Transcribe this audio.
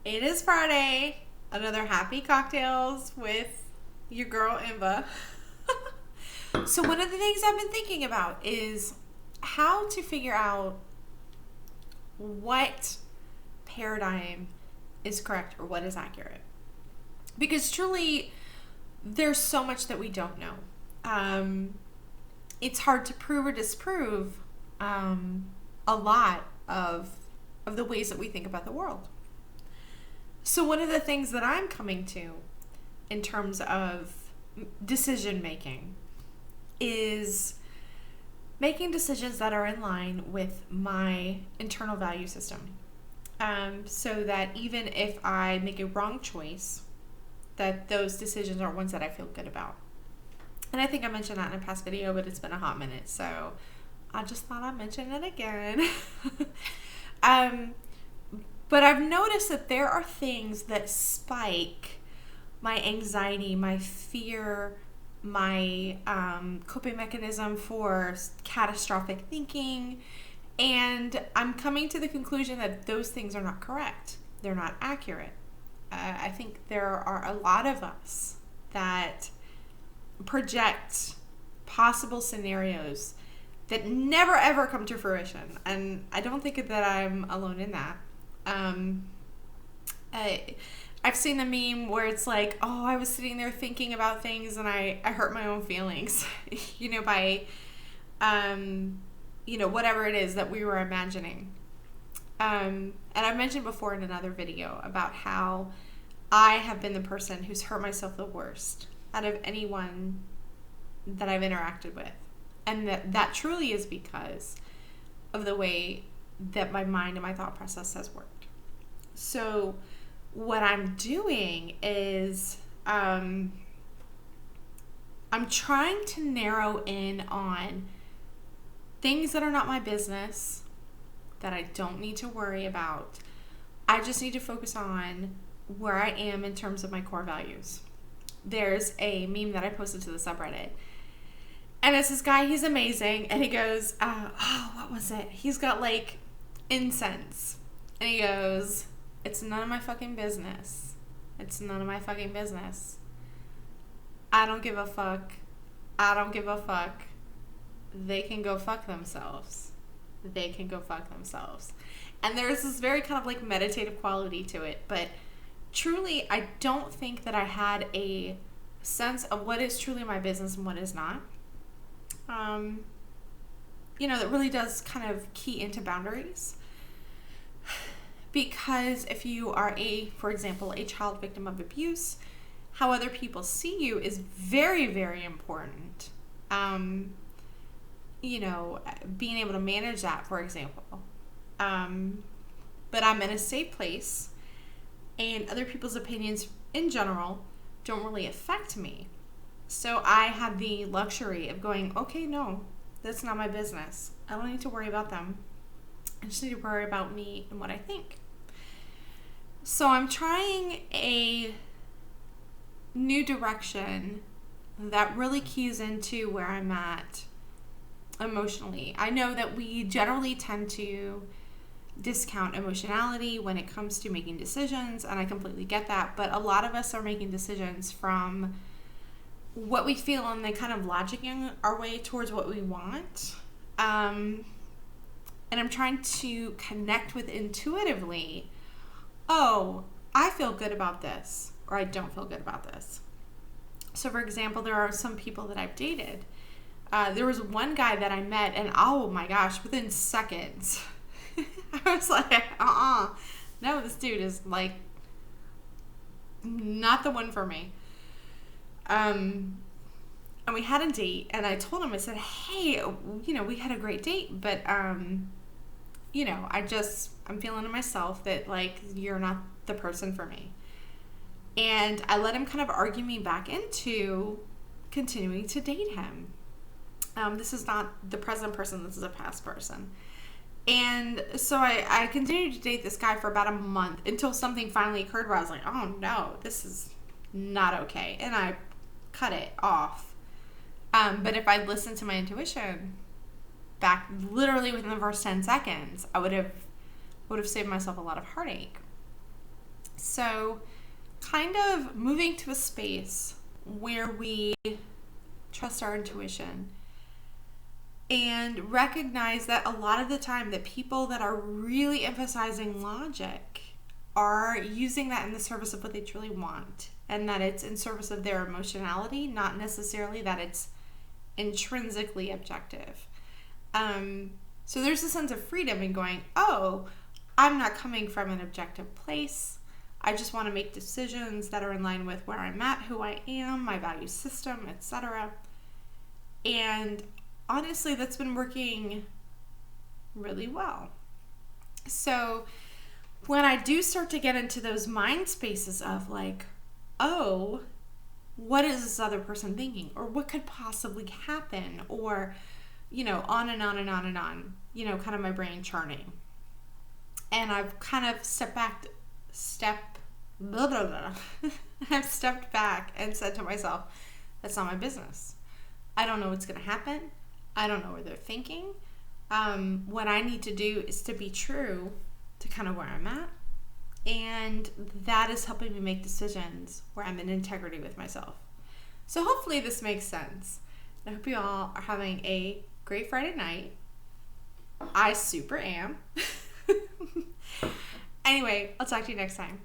It is Friday. Another happy cocktails with your girl Inva. So one of the things I've been thinking about is how to figure out what paradigm is correct or what is accurate. Because truly, there's so much that we don't know. It's hard to prove or disprove a lot of the ways that we think about the world. So one of the things that I'm coming to in terms of decision making is making decisions that are in line with my internal value system. So that even if I make a wrong choice, that those decisions are ones that I feel good about. And I think I mentioned that in a past video, but it's been a hot minute, so I just thought I'd mention it again. But I've noticed that there are things that spike my anxiety, my fear, my coping mechanism for catastrophic thinking. And I'm coming to the conclusion that those things are not correct. They're not accurate. I think there are a lot of us that project possible scenarios that never ever come to fruition. And I don't think that I'm alone in that. I've seen the meme where it's like, oh, I was sitting there thinking about things and I hurt my own feelings, by, whatever it is that we were imagining. And I've mentioned before in another video about how I have been the person who's hurt myself the worst out of anyone that I've interacted with. And that truly is because of the way that my mind and my thought process has worked. So what I'm doing is I'm trying to narrow in on things that are not my business, that I don't need to worry about. I just need to focus on where I am in terms of my core values. There's a meme that I posted to the subreddit. And it's this guy, he's amazing. And he goes, what was it? He's got like incense. And he goes, it's none of my fucking business. It's none of my fucking business. I don't give a fuck. I don't give a fuck. They can go fuck themselves. They can go fuck themselves. And there's this very kind of like meditative quality to it. But truly, I don't think that I had a sense of what is truly my business and what is not. That really does kind of key into boundaries. Because if you are for example, a child victim of abuse, how other people see you is very, very important. Being able to manage that, for example. But I'm in a safe place, and other people's opinions in general don't really affect me. So I have the luxury of going, okay, no, that's not my business. I don't need to worry about them. I just need to worry about me and what I think. So I'm trying a new direction that really keys into where I'm at emotionally. I know that we generally tend to discount emotionality when it comes to making decisions, and I completely get that, but a lot of us are making decisions from what we feel and then kind of logicking our way towards what we want. And I'm trying to connect with intuitively, oh, I feel good about this, or I don't feel good about this. So for example, there are some people that I've dated. There was one guy that I met, and oh my gosh, within seconds, I was like, no, this dude is like not the one for me. And we had a date, and I told him, I said, hey, we had a great date, but, I'm feeling to myself that, like, you're not the person for me. And I let him kind of argue me back into continuing to date him. This is not the present person, this is a past person. And so I continued to date this guy for about a month until something finally occurred where I was like, oh no, this is not okay. And I cut it off. But if I'd listened to my intuition back literally within the first 10 seconds, I would have saved myself a lot of heartache. So kind of moving to a space where we trust our intuition and recognize that a lot of the time the people that are really emphasizing logic are using that in the service of what they truly want, and that it's in service of their emotionality, not necessarily that it's intrinsically objective. So there's a sense of freedom in going, oh, I'm not coming from an objective place. I just want to make decisions that are in line with where I'm at, who I am, my value system, etc. And honestly, that's been working really well. So when I do start to get into those mind spaces of like, oh, what is this other person thinking? Or what could possibly happen? Or, on and on and on and on, kind of my brain churning. And I've kind of I've stepped back and said to myself, that's not my business. I don't know what's going to happen. I don't know where they're thinking. What I need to do is to be true to kind of where I'm at. And that is helping me make decisions where I'm in integrity with myself. So hopefully this makes sense. I hope you all are having a great Friday night. I super am. Anyway, I'll talk to you next time.